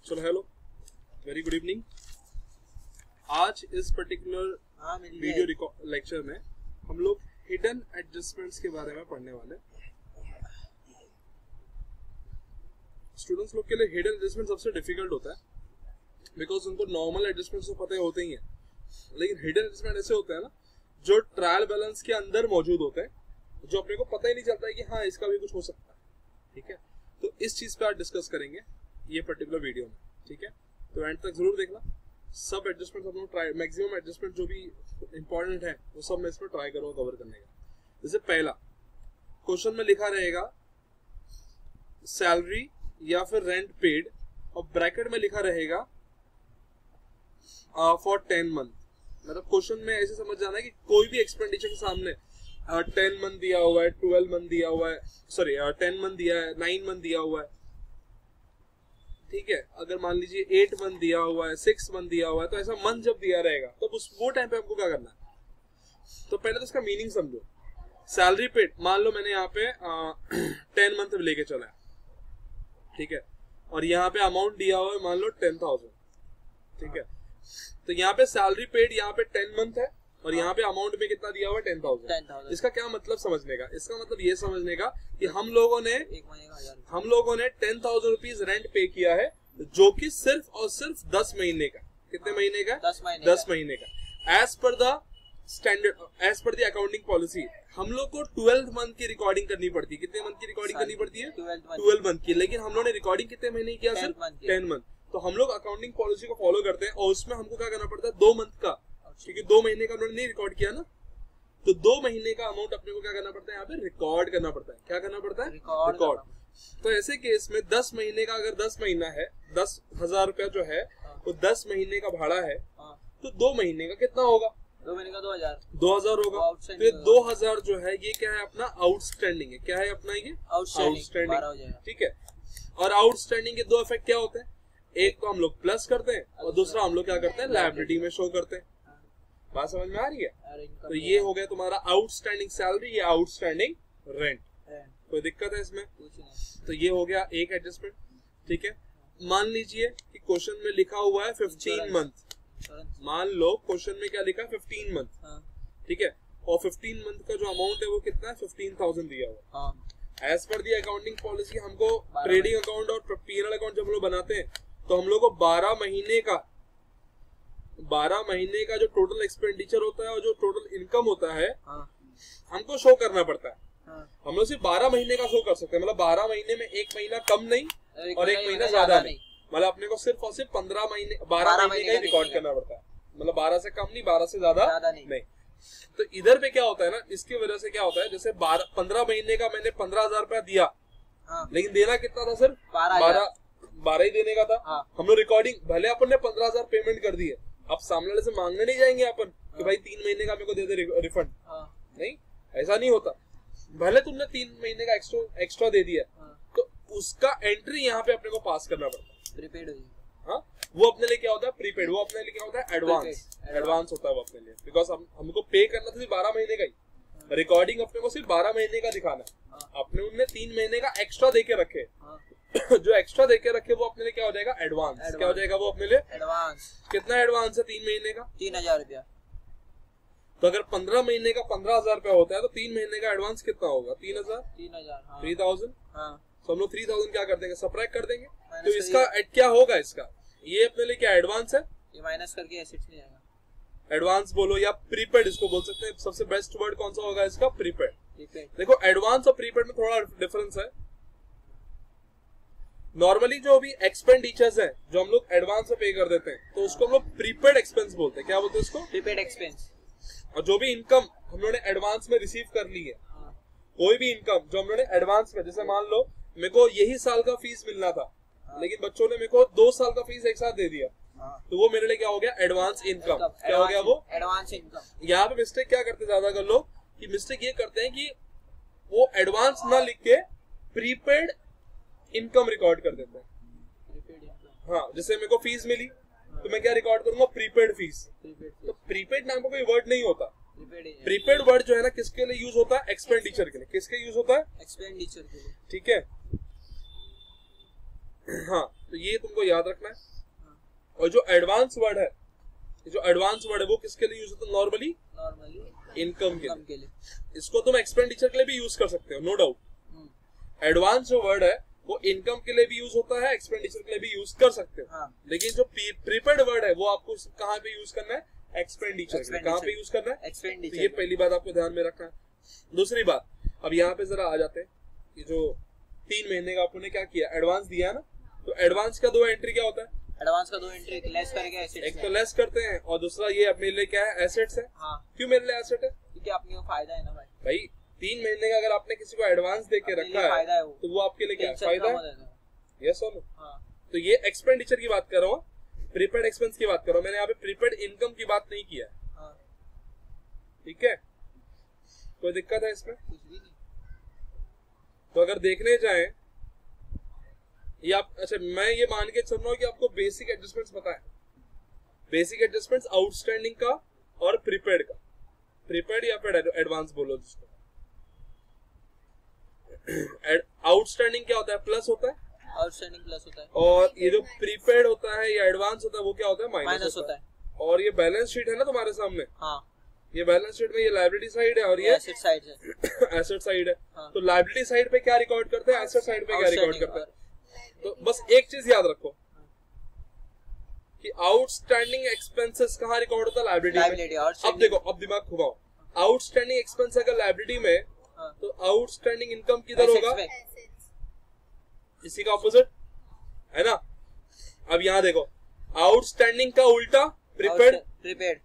चलो hello, very good evening. आज इस पर्टिकुलर वीडियो लेक्चर में हम लोग हिडन एडजस्टमेंट्स के बारे में पढ़ने वाले। स्टूडेंट्स लोग के लिए हिडन एडजस्टमेंट सबसे डिफिकल्ट होता है बिकॉज उनको नॉर्मल एडजस्टमेंट्स तो पता ही होते ही हैं, लेकिन हिडन एडजस्टमेंट ऐसे होते हैं ना जो ट्रायल बैलेंस के अंदर मौजूद होते हैं, जो अपने को पता ही नहीं चलता है कि हाँ इसका भी कुछ हो सकता है। ठीक है, तो इस चीज पे आज डिस्कस करेंगे ये पर्टिकुलर वीडियो में। ठीक है, तो एंड तक जरूर देखना। सब एडजस्टमेंट हम लोग ट्राई, मैक्सिमम एडजस्टमेंट जो भी इंपॉर्टेंट है वो सब मैं इसमें ट्राई करूंगा कवर करने का। जैसे पहला क्वेश्चन में लिखा रहेगा सैलरी या फिर रेंट पेड, और ब्रैकेट में लिखा रहेगा फॉर 10 मंथ। मतलब क्वेश्चन में ऐसे समझ जाना है कि कोई भी एक्सपेंडिचर के सामने 10 मंथ दिया हुआ है, 12 मंथ दिया हुआ है, सॉरी 10 मंथ दिया है, 9 मंथ दिया हुआ है। ठीक है, अगर मान लीजिए 8 मंथ दिया हुआ है, 6 मंथ दिया हुआ है, तो ऐसा मंथ जब दिया रहेगा तो उस वो टाइम पे हमको क्या करना है। तो पहले तो इसका मीनिंग समझो। सैलरी पेड, मान लो मैंने यहाँ पे 10 मंथ लेके चला है, ठीक है, और यहाँ पे अमाउंट दिया हुआ है मान लो 10,000। ठीक है, तो यहाँ पे सैलरी पेड यहाँ पे 10 मंथ है और यहाँ पे अमाउंट में कितना दिया हुआ है 10,000। इसका क्या मतलब समझने का, इसका मतलब ये समझने का कि हम लोगों ने 10,000 रुपीज रेंट पे किया है, जो कि सिर्फ और सिर्फ 10 महीने का। कितने महीने का? 10 महीने का। As per the standard, as per the accounting policy हम लोग को 12 मंथ की रिकॉर्डिंग करनी पड़ती है। कितने मंथ की रिकॉर्डिंग करनी पड़ती है? 12 मंथ की। लेकिन हम लोग ने रिकॉर्डिंग कितने महीने की किया? सिर्फ 10 मंथ। तो हम लोग अकाउंटिंग पॉलिसी को फॉलो करते हैं और उसमें हमको क्या करना पड़ता है? 2 मंथ का, क्योंकि 2 महीने का हमने नहीं रिकॉर्ड किया ना, तो 2 महीने का अमाउंट अपने को क्या करना पड़ता है? यहाँ पे रिकॉर्ड करना पड़ता है। क्या करना पड़ता है? रिकॉर्ड। तो ऐसे केस में 10 महीने का, अगर 10 महीना है, 10,000 रुपया जो है वो 10 महीने का भाड़ा है, तो 2 महीने का कितना होगा? 2 महीने का 2000 होगा। तो ये 2000 जो है ये क्या है? अपना आउटस्टैंडिंग है। क्या है अपना? ये आउटस्टैंडिंग। ठीक है, और आउटस्टैंडिंग के 2 इफेक्ट क्या होते हैं? एक तो हम लोग प्लस करते हैं और दूसरा हम लोग क्या करते हैं? लायबिलिटी में शो करते हैं। बात समझ में आ रही है? तो ये हो गया तुम्हारा आउटस्टैंडिंग सैलरी या आउटस्टैंडिंग रेंट। कोई दिक्कत है इसमें? तो ये हो गया एक एडजस्टमेंट। ठीक है, मान लीजिए कि क्वेश्चन में लिखा हुआ है 15 मंथ। मान लो क्वेश्चन में क्या लिखा है? 15 मंथ। ठीक है, और 15 मंथ का जो अमाउंट है वो कितना है? 15,000 दिया हुआ। As per the accounting policy हमको ट्रेडिंग अकाउंट और पीएनएल अकाउंट जब हम लोग बनाते हैं तो हम लोग को 12 महीने का जो टोटल एक्सपेंडिचर होता है और जो टोटल इनकम होता है हमको शो करना पड़ता है। हम लोग सिर्फ 12 महीने का शो कर सकते हैं। मतलब 12 महीने में एक महीना कम नहीं और एक महीना ज्यादा नहीं। मतलब अपने को सिर्फ और सिर्फ 12 महीने का ही रिकॉर्ड करना पड़ता है। मतलब 12 से कम नहीं, 12 से ज्यादा नहीं। तो इधर पे क्या होता है ना, इसकी वजह से क्या होता है, जैसे 15 महीने का मैंने 15,000 रुपया दिया, लेकिन देना कितना था? सिर्फ 12 ही देने का था। हम लोग रिकॉर्डिंग भले अपन ने 15,000 पेमेंट कर दी है, अब सामने वाले से मांगने नहीं जाएंगे अपन कि भाई 3 महीने का मेरे को दे दे रिफंड। नहीं, ऐसा नहीं होता। भले तुमने 3 महीने का एक्स्ट्रा दे दिया, तो उसका एंट्री यहाँ पे अपने को पास करना पड़ता है। प्रीपेड। हाँ, वो अपने लिए क्या होता है? प्रीपेड। वो अपने लिए क्या होता है? एडवांस होता है वो अपने लिए, बिकॉज हमको पे करना था सिर्फ 12 महीने का ही। रिकॉर्डिंग अपने को सिर्फ 12 महीने का दिखाना है। अपने उनने 3 महीने का एक्स्ट्रा देके रखे जो एक्स्ट्रा देके रखे वो अपने लिए क्या हो जाएगा? एडवांस। क्या हो जाएगा वो अपने लिए? एडवांस। कितना एडवांस है 3 महीने का? 3,000 रुपया। तो अगर 15 महीने का 15,000 रुपया होता है तो 3 महीने का एडवांस कितना होगा? 3,000। 3,000। तो हम लोग 3,000 क्या कर देंगे? सबट्रैक्ट कर देंगे। तो इसका क्या होगा? इसका ये अपने लिए क्या एडवांस है? ये माइनस करके एसेट्स नहीं आएगा। एडवांस बोलो या प्रीपेड इसको बोल सकते हैं। सबसे बेस्ट वर्ड कौन सा होगा इसका? प्रीपेड। देखो एडवांस और प्रीपेड में थोड़ा डिफरेंस है। नॉर्मली जो भी एक्सपेंडिचर्स है जो हम लोग एडवांस में पे कर देते हैं तो उसको हम लोग प्रीपेड एक्सपेंस बोलते हैं। क्या बोलते हैं उसको? Prepaid expense. और जो भी इनकम हम लोगों ने एडवांस में रिसीव कर ली है, कोई भी इनकम जो हम लोगों ने एडवांस में, जैसे मान लो मेरे को यही साल का फीस मिलना था, लेकिन बच्चों ने मेरे को 2 साल का फीस एक साथ दे दिया, तो वो मेरे लिए क्या हो गया? Advance income. क्या हो गया वो? Advance income. यहाँ पे मिस्टेक क्या करते ज्यादा कर लोग कि मिस्टेक ये करते हैं कि वो एडवांस ना लिख के प्रीपेड इनकम रिकॉर्ड कर देते हैं। हाँ, जैसे मेरे को फीस मिली तो मैं क्या रिकॉर्ड करूंगा? Prepaid fees. तो प्रीपेड नाम का कोई वर्ड नहीं होता। प्रीपेड वर्ड जो है ना किसके लिए यूज होता है? एक्सपेंडिचर के लिए। किसके यूज होता है? एक्सपेंडिचर के लिए। ठीक है, हाँ, तो ये तुमको याद रखना है। और जो एडवांस वर्ड है, वो किसके लिए यूज होता है नॉर्मली? इनकम के लिए। इसको तुम एक्सपेंडिचर के लिए भी यूज कर सकते हो, नो डाउट। एडवांस जो वर्ड है वो इनकम के लिए भी यूज होता है, एक्सपेंडिचर के लिए भी यूज कर सकते हो। लेकिन जो प्रीपेड वर्ड है वो आपको कहाँ पे यूज करना है? एक्सपेंडिचर के लिए। कहाँ पे यूज करना है? तो ये पहली बात आपको ध्यान में रखना है। दूसरी बात, अब यहाँ पे जरा आ जाते हैं, ये जो 3 महीने का आपने क्या किया, एडवांस दिया ना, तो एडवांस का 2 एंट्री क्या होता है? एडवांस का 2 एंट्री, एक लेस करके एसेट्स, एक तो लेस करते हैं और दूसरा ये अब मेरे लिए क्या है? एसेट्स है। क्यों मेरे लिए एसेट है? क्योंकि अपने को फायदा है ना भाई 3 महीने का अगर आपने किसी को एडवांस दे के रखा है तो वो आपके लिए क्या फायदा है? यस और नो? तो ये एक्सपेंडिचर की बात कर रहा हूँ, प्रीपेड एक्सपेंस की बात कर रहा हूँ। मैंने यहाँ पे प्रीपेड इनकम की बात नहीं किया है। ठीक है, कोई दिक्कत है इसमें? कुछ भी नहीं। तो अगर देखने जाए ये आप, अच्छा मैं ये मान के चल रहा हूँ कि आपको बेसिक एडजस्टमेंट्स पता है। बेसिक एडजस्टमेंट्स आउटस्टैंडिंग का और प्रीपेड का, प्रीपेड या फिर एडवांस बोलो जिसको। आउटस्टैंडिंग क्या होता है? प्लस होता है। आउटस्टैंडिंग प्लस होता है। और ये जो प्रीपेड होता है या एडवांस होता है वो क्या होता है? माइनस होता है। और ये बैलेंस शीट है ना तुम्हारे सामने? हाँ। ये बैलेंस शीट में ये लायबिलिटी साइड है और ये एसेट साइड है। एसेट साइड है। हाँ। तो लायबिलिटी साइड पे क्या रिकॉर्ड करते हैं? एसेट साइड पे क्या रिकॉर्ड करते हैं? तो बस एक चीज याद रखो कि आउटस्टैंडिंग एक्सपेंसेस कहाँ रिकॉर्ड होता है? लायबिलिटी में। अब देखो, अब दिमाग घुमाओ, आउटस्टैंडिंग एक्सपेंस अगर लायबिलिटी में, तो आउटस्टैंडिंग इनकम किधर होगा? इसी का ऑपोजिट है ना। अब यहाँ देखो, आउटस्टैंडिंग का उल्टा प्रीपेड,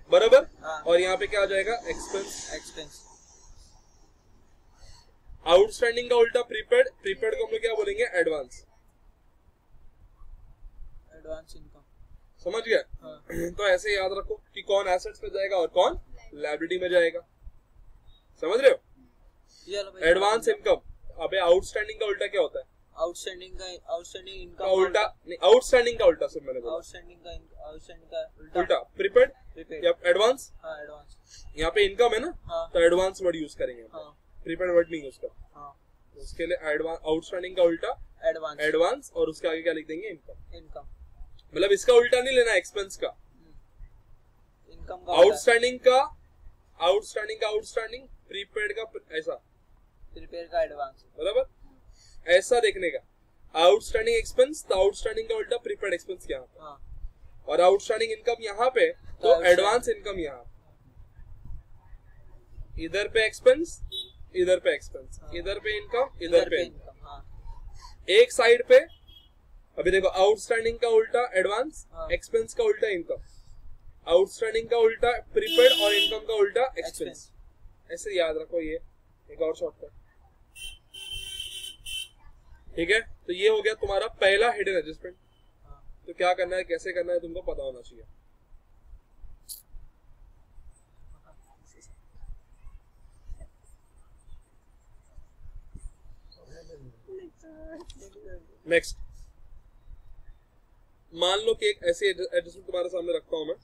बराबर। और यहाँ पे क्या आ जाएगा? एक्सपेंस। आउटस्टैंडिंग का उल्टा प्रीपेड, प्रीपेड को हम लोग क्या बोलेंगे? Advance income. समझ गया? तो ऐसे याद रखो कि कौन एसेट्स पे जाएगा और कौन लायबिलिटी में जाएगा। समझ रहे हो? Advance income. अबे आउटस्टैंडिंग का उल्टा क्या होता है? आउटस्टैंडिंग इनकम का उल्टा नहीं, आउटस्टैंडिंग का उल्टा सब मैंने बोला। आउटस्टैंडिंग का उल्टा प्रीपेड या एडवांस। यहाँ पे इनकम है ना, तो एडवांस वर्ड यूज करेंगे, प्रीपेड वर्ड नहीं यूज कर। उसके लिए एडवांस, आउटस्टैंडिंग का उल्टा एडवांस और उसके आगे क्या लिख देंगे? इनकम। मतलब इसका उल्टा नहीं लेना एक्सपेंस का, इनकम का। आउटस्टैंडिंग का आउटस्टैंडिंग, प्रीपेड का ऐसा, प्रीपेड का एडवांस, बराबर। ऐसा देखने का, आउटस्टैंडिंग एक्सपेंस तो आउटस्टैंडिंग का उल्टा प्रीपेड एक्सपेंस यहाँ पे, और आउटस्टैंडिंग इनकम यहाँ पे तो एडवांस इनकम यहाँ। इधर पे एक्सपेंस, इधर पे एक्सपेंस, इधर पे इनकम, इधर पे इनकम। एक साइड पे अभी देखो, आउटस्टैंडिंग का उल्टा एडवांस, एक्सपेंस का उल्टा इनकम, आउटस्टैंडिंग का उल्टा प्रीपेड और इनकम का उल्टा एक्सपेंस। ऐसे याद रखो, ये एक और शॉर्टकट। ठीक है, तो ये हो गया तुम्हारा पहला हिडन एडजस्टमेंट। तो क्या करना है, कैसे करना है, तुमको पता होना चाहिए। नेक्स्ट, मान लो कि एक ऐसी एडजस्टमेंट तुम्हारे सामने रखता हूं मैं,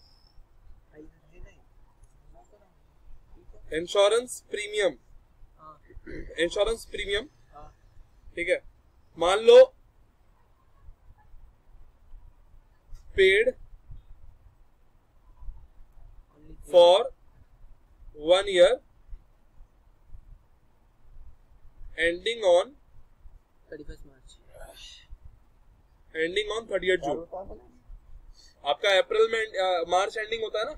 इंश्योरेंस प्रीमियम। इंश्योरेंस प्रीमियम, ठीक है। मान लो paid for 1 year ending on 31 March, ending on 30 June. आपका अप्रैल में मार्च एंडिंग होता है ना,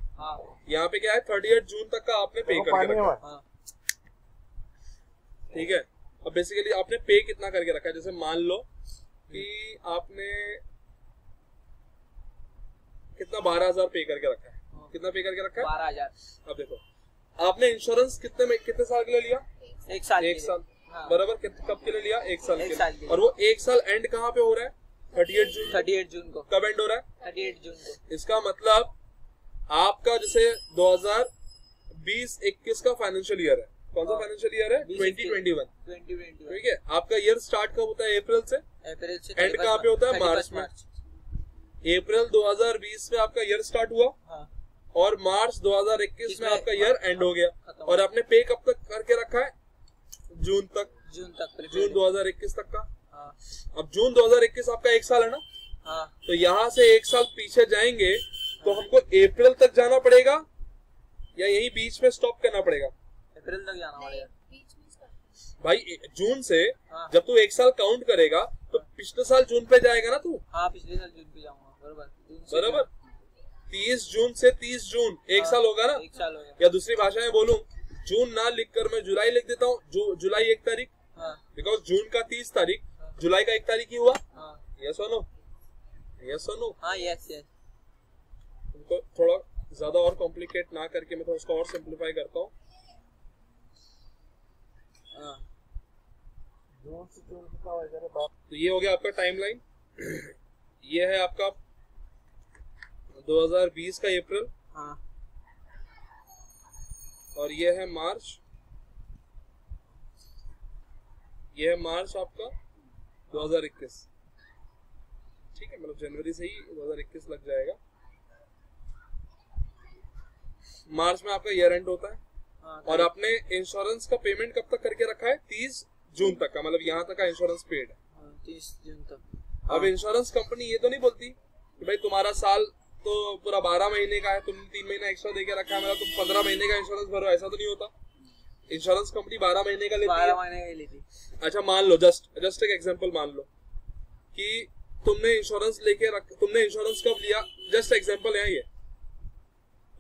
यहाँ पे क्या है 30 जून तक का आपने पे करके रखा। ठीक है, अब बेसिकली आपने पे कितना करके रखा है, जैसे मान लो कि आपने कितना 12,000 पे करके रखा है। कितना पे करके रखा है? 12,000। अब देखो, आपने इंश्योरेंस कितने साल के लिए लिया? 1 साल। 1 साल, बराबर। कब के लिए लिया? 1 साल के लिए। और वो 1 साल एंड कहाँ पे हो रहा है? 38 जून को। कब एंड हो रहा है? 38 जून को। इसका मतलब आपका जैसे 2020-21 का फाइनेंशियल ईयर है। कौन सा फाइनेंशियल ईयर है? 2021। ठीक है, आपका ईयर स्टार्ट कब होता है? अप्रैल से। एंड कहाँ पे होता है? मार्च में। अप्रैल 2020 में आपका ईयर स्टार्ट हुआ, और मार्च 2021 में आपका ईयर एंड हो गया। और आपने पे कब तक करके रखा है? जून तक। जून 2021 तक का। हाँ अब जून 2021 आपका 1 साल है ना, हाँ तो यहाँ से 1 साल पीछे जाएंगे तो हमको अप्रैल तक जाना पड़ेगा या यही बीच में स्टॉप करना पड़ेगा? अप्रैल तक जाना पड़ेगा भाई जून से हाँ। जब तू 1 साल काउंट करेगा तो पिछले साल जून पे जाएगा ना तू? हाँ पिछले साल जून पे जाऊंगा, बराबर बराबर। 30 जून से 30 जून 1 साल होगा ना? 1 साल हो गया। या दूसरी भाषा में बोलूं, जून ना लिखकर मैं जुलाई लिख देता हूँ, जुलाई 1 तारीख, बिकॉज जून का 30 तारीख जुलाई का 1 तारीख ही हुआ। यस और नो? यस और नो? हाँ यस यस। उनको थोड़ा ज्यादा और कॉम्प्लिकेट ना करके मैं थोड़ा उसको और सिंप्लीफाई करता हूँ। तो ये हो गया आपका टाइमलाइन। ये है आपका 2020 का अप्रैल, हाँ और ये है मार्च। ये है मार्च आपका 2021। ठीक है, मतलब जनवरी से ही 2021 लग जाएगा। मार्च में आपका ईयर एंड होता है। हाँ, और आपने इंश्योरेंस का पेमेंट कब तक करके रखा है? 30 जून तक का, मतलब यहाँ तक का इंश्योरेंस पेड है। 30 जून तक। अब इंश्योरेंस कंपनी ये तो नहीं बोलती कि भाई तुम्हारा साल तो पूरा 12 महीने का है, तुमने 3 महीना एक्स्ट्रा देके रखा है, मतलब तुम 15 महीने का इंश्योरेंस भरो, ऐसा तो नहीं होता। इंश्योरेंस कंपनी 12 महीने का लेती है। 12 महीने का लेती। अच्छा मान लो, जस्ट एक एग्जांपल मान लो कि तुमने इंश्योरेंस तुमने इंश्योरेंस कब लिया? जस्ट एग्जांपल है ये।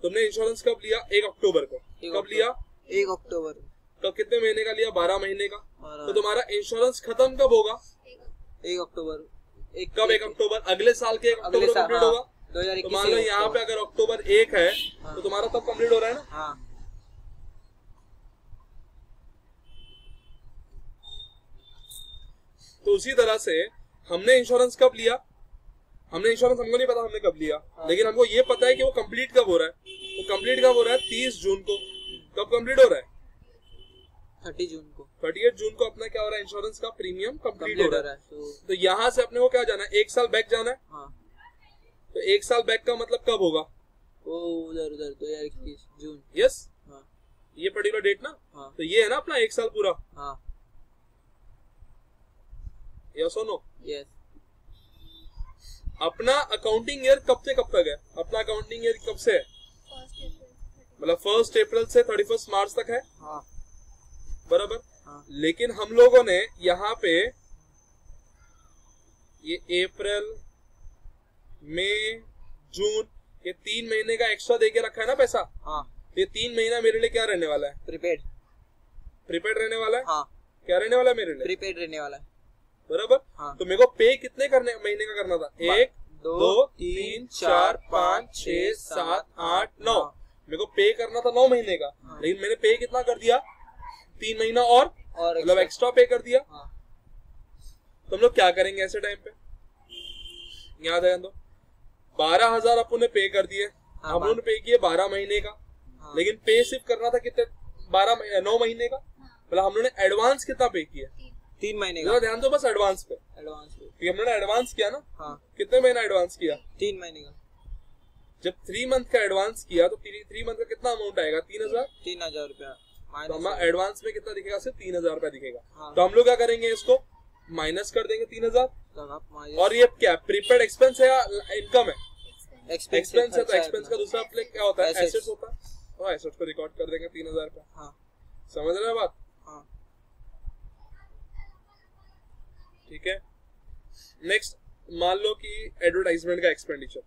तुमने इंश्योरेंस कब लिया? 1 अक्टूबर को। कब लिया? 1 अक्टूबर। तो कितने महीने का लिया? 12 महीने का। 12। तो तुम्हारा इंश्योरेंस खत्म कब होगा? 1 अक्टूबर। कब 1 अक्टूबर? अगले साल के 1 अक्टूबर को कंप्लीट होगा। 2021। तो मान लो यहाँ पे अगर अक्टूबर 1 है तो तुम्हारा तब कंप्लीट हो रहा है ना? हाँ। तो उसी तरह से हमने इंश्योरेंस कब लिया? हमने इंश्योरेंस हमको नहीं पता हमने कब लिया, लेकिन हमको ये पता है कि वो कंप्लीट कब हो रहा है। वो कंप्लीट कब हो रहा है? 30 जून को। कब कंप्लीट हो रहा है? 30 जून को। 38 जून को अपना क्या हो रहा है? इंश्योरेंस का प्रीमियम कंप्लीट हो रहा है। तो यहाँ से अपने को क्या जाना है? 1 साल बैक जाना है। हाँ। तो 1 साल बैक का मतलब कब होगा? वो उधर 2021 जून। यस। हाँ। ये पर्टिकुलर डेट ना? हाँ। तो ये है ना अपना 1 साल पूरा। हाँ। यस और नो? यस। अपना अकाउंटिंग ईयर कब से कब तक है? अपना अकाउंटिंग ईयर कब से है? मतलब 1 अप्रैल से 31 मार्च तक है। हाँ। बराबर। हाँ। लेकिन हम लोगों ने यहाँ पे ये अप्रैल, मई, जून, ये 3 महीने का एक्स्ट्रा देके रखा है ना पैसा। हाँ। ये 3 महीना मेरे लिए क्या रहने वाला है? प्रीपेड रहने वाला है। हाँ। क्या रहने वाला है मेरे लिए? प्रीपेड रहने वाला है। बराबर। हाँ। तो मेरे को पे कितने महीने का करना था? 1 2 3 4 5 6 7 8 9। मेरे को पे करना था 9 महीने का। हाँ। लेकिन मैंने पे कितना कर दिया? 3 महीना और मतलब एक्स्ट्रा पे कर दिया। हाँ। तो हम लोग क्या करेंगे ऐसे टाइम पे? याद है तो 12,000 अपन ने पे कर दिए। हाँ, हम लोगों ने पे किए 12 महीने का। हाँ। लेकिन पे सिर्फ करना था कितने? 9 महीने का। मतलब हम लोगों ने एडवांस कितना पे किया? 3 महीने का। ध्यान दो बस एडवांस पे। क्योंकि हम लोगों ने एडवांस किया ना। हाँ। कितने महीना एडवांस किया? 3 महीने का। जब 3 मंथ का एडवांस किया तो 3 मंथ का कितना अमाउंट आएगा? 3,000। 3,000 रुपया। तो हमारा एडवांस में कितना दिखेगा? सिर्फ 3,000 रुपया दिखेगा। हाँ। तो हम लोग क्या करेंगे? इसको माइनस कर देंगे 3,000। तो और ये क्या प्रीपेड एक्सपेंस है या इनकम है? एक्सपेंस है। तो एक्सपेंस का दूसरा क्या होता है? एसेट्स होता है। और एसेट्स को रिकॉर्ड कर देंगे 3,000 रुपया। हाँ। समझ रहे हैं बात? हाँ। ठीक है। नेक्स्ट मान लो कि एडवर्टाइजमेंट का एक्सपेंडिचर।